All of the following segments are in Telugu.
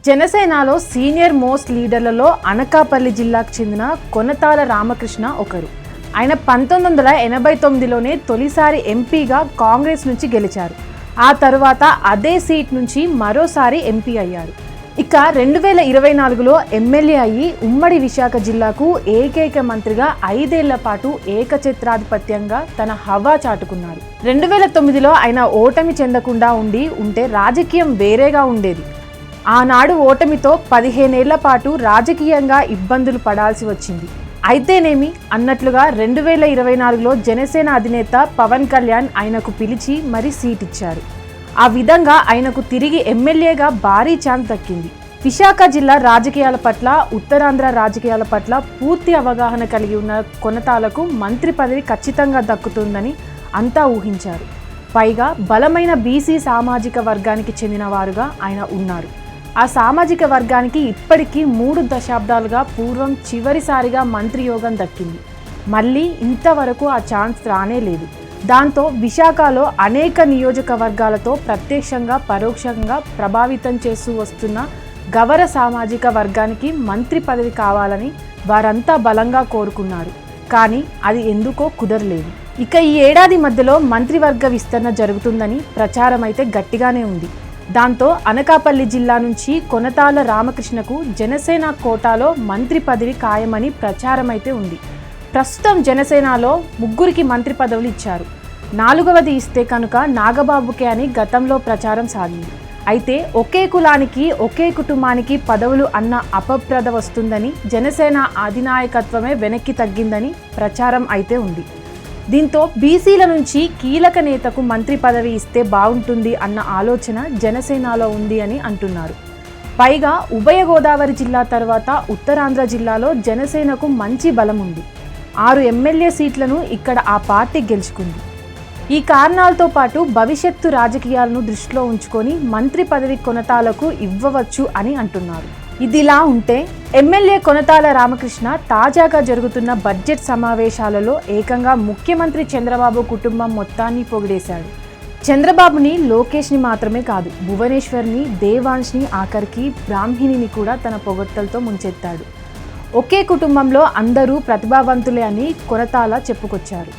జనసేనలో సీనియర్ మోస్ట్ లీడర్లలో అనకాపల్లి జిల్లాకు చెందిన కొనతాల రామకృష్ణ ఒకరు. ఆయన 1989లోనే తొలిసారి ఎంపీగా కాంగ్రెస్ నుంచి గెలిచారు. ఆ తర్వాత అదే సీట్ నుంచి మరోసారి ఎంపీ అయ్యారు. ఇక 2024లో ఎమ్మెల్యే అయ్యి ఉమ్మడి విశాఖ జిల్లాకు ఏకైక మంత్రిగా 5 ఏళ్ల పాటు ఏకఛత్రాధిపత్యంగా తన హవా చాటుకున్నారు. 2009లో ఆయన ఓటమి చెందకుండా ఉంటే రాజకీయం వేరేగా ఉండేది. ఆనాడు ఓటమితో 15 ఏళ్ల పాటు రాజకీయంగా ఇబ్బందులు పడాల్సి వచ్చింది. అయితేనేమి అన్నట్లుగా 2024లో జనసేన అధినేత పవన్ కళ్యాణ్ ఆయనకు పిలిచి మరీ సీట్ ఇచ్చారు. ఆ విధంగా ఆయనకు తిరిగి ఎమ్మెల్యేగా భారీ ఛాన్స్ దక్కింది. విశాఖ జిల్లా రాజకీయాల పట్ల, ఉత్తరాంధ్ర రాజకీయాల పట్ల పూర్తి అవగాహన కలిగి ఉన్న కొనతాలకు మంత్రి పదవి ఖచ్చితంగా దక్కుతుందని అంతా ఊహించారు. పైగా బలమైన బీసీ సామాజిక వర్గానికి చెందిన వారుగా ఆయన ఉన్నారు. ఆ సామాజిక వర్గానికి ఇప్పటికీ 3 దశాబ్దాలుగా పూర్వం చివరిసారిగా మంత్రి యోగం దక్కింది. మళ్ళీ ఇంతవరకు ఆ ఛాన్స్ రానే లేదు. దాంతో విశాఖలో అనేక నియోజకవర్గాలతో ప్రత్యక్షంగా పరోక్షంగా ప్రభావితం చేస్తూ వస్తున్న గవర సామాజిక వర్గానికి మంత్రి పదవి కావాలని వారంతా బలంగా కోరుకున్నారు. కానీ అది ఎందుకో కుదరలేదు. ఇక ఈ ఏడాది మధ్యలో మంత్రివర్గ విస్తరణ జరుగుతుందని ప్రచారం అయితే గట్టిగానే ఉంది. దాంతో అనకాపల్లి జిల్లా నుంచి కొనతాల రామకృష్ణకు జనసేన కోటాలో మంత్రి పదవి ఖాయమని ప్రచారం అయితే ఉంది. ప్రస్తుతం జనసేనలో 3కి మంత్రి పదవులు ఇచ్చారు. 4వది ఇస్తే కనుక నాగబాబుకే అని గతంలో ప్రచారం సాగింది. అయితే ఒకే కులానికి ఒకే కుటుంబానికి పదవులు అన్న అపప్రద వస్తుందని జనసేన అధినాయకత్వమే వెనక్కి తగ్గిందని ప్రచారం అయితే ఉంది. దీంతో బీసీల నుంచి కీలక నేతకు మంత్రి పదవి ఇస్తే బాగుంటుంది అన్న ఆలోచన జనసేనలో ఉంది అని అంటున్నారు. పైగా ఉభయ గోదావరి జిల్లా తర్వాత ఉత్తరాంధ్ర జిల్లాలో జనసేనకు మంచి బలం ఉంది. 6 ఎమ్మెల్యే సీట్లను ఇక్కడ ఆ పార్టీ గెలుచుకుంది. ఈ కారణాలతో పాటు భవిష్యత్తు రాజకీయాలను దృష్టిలో ఉంచుకొని మంత్రి పదవి కొనతాలకు ఇవ్వవచ్చు అని అంటున్నారు. ఇదిలా ఉంటే ఎమ్మెల్యే కొనతాల రామకృష్ణ తాజాగా జరుగుతున్న బడ్జెట్ సమావేశాలలో ఏకంగా ముఖ్యమంత్రి చంద్రబాబు కుటుంబం మొత్తాన్ని పొగిడేశాడు. చంద్రబాబుని, లోకేష్ని మాత్రమే కాదు, భువనేశ్వర్ని, దేవాంష్ని, ఆఖరికి బ్రాహ్మిణిని కూడా తన పొగడ్తలతో ముంచెత్తాడు. ఒకే కుటుంబంలో అందరూ ప్రతిభావంతులే అని కొనతాల చెప్పుకొచ్చారు.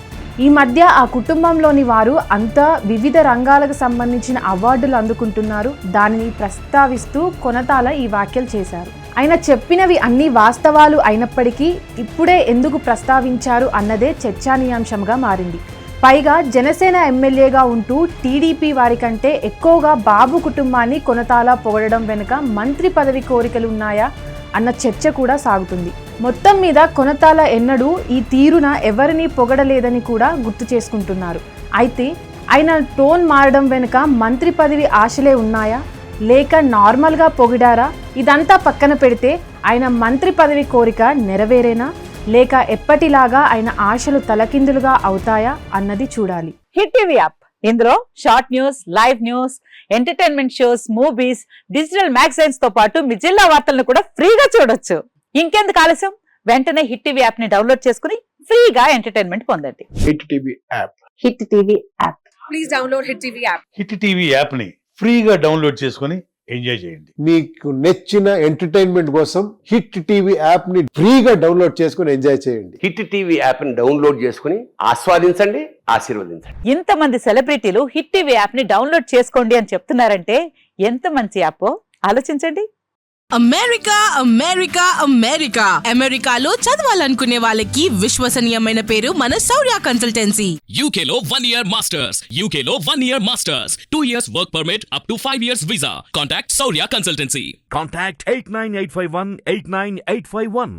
ఈ మధ్య ఆ కుటుంబంలోని వారు అంతా వివిధ రంగాలకు సంబంధించిన అవార్డులు అందుకుంటున్నారు. దానిని ప్రస్తావిస్తూ కొనతాల ఈ వ్యాఖ్యలు చేశారు. ఆయన చెప్పినవి అన్ని వాస్తవాలు అయినప్పటికీ ఇప్పుడే ఎందుకు ప్రస్తావించారు అన్నదే చర్చానీయాంశంగా మారింది. పైగా జనసేన ఎమ్మెల్యేగా ఉంటూ టీడీపీ వారి కంటే ఎక్కువగా బాబు కుటుంబాన్ని కొనతాల పొగడడం వెనుక మంత్రి పదవి కోరికలు ఉన్నాయా అన్న చర్చ కూడా సాగుతుంది. మొత్తం మీద కొనతాల ఎన్నడూ ఈ తీరున ఎవరిని పొగడలేదని కూడా గుర్తు చేసుకుంటున్నారు. అయితే ఆయన టోన్ మారడం వెనుక మంత్రి పదవి ఆశలే ఉన్నాయా, లేక నార్మల్గా పొగిడారా? ఇదంతా పక్కన పెడితే ఆయన మంత్రి పదవి కోరిక నెరవేరేనా, లేక ఎప్పటిలాగా ఆయన ఆశలు తలకిందులుగా అవుతాయా అన్నది చూడాలి. హిట్ టీవీ యాప్, ఇందులో short news, live news, entertainment shows, movies, digital magazines తో పాటు మీ జిల్లా వార్తలను కూడా ఫ్రీగా చూడొచ్చు. ఇంకెందుకు ఆలస్యం, వెంటనే హిట్ టీవీ యాప్ ని డౌన్లోడ్ చేసుకుని ఫ్రీగా ఎంటర్టైన్మెంట్ పొందండి. Hit TV app. Hit TV app. Please download hit TV app. Hit TV app ని ఫ్రీగా డౌన్లోడ్ చేసుకుని ఎంజాయ్ చేయండి. మీకు నచ్చిన ఎంటర్టైన్మెంట్ కోసం హిట్ టీవీ యాప్ ని ఫ్రీగా డౌన్లోడ్ చేసుకుని ఎంజాయ్ చేయండి. హిట్ టీవీ యాప్ ని డౌన్లోడ్ చేసుకుని ఆస్వాదించండి, ఆశీర్వదించండి. ఇంతమంది సెలబ్రిటీలు హిట్ టీవీ యాప్ ని డౌన్లోడ్ చేసుకోండి అని చెప్తున్నారంటే ఎంత మంచి యాప్ ఆలోచించండి. అమెరికా అమెరికా అమెరికా అమెరికాలో చదవాలనుకునే వాళ్ళకి విశ్వసనీయమైన పేరు మన శౌర్య కన్సల్టెన్సీ. UK లో 1 year masters, UK లో 1 year masters, 2 years work permit up to 5 years visa. Contact Saurya Consultancy. Contact 89851 89851.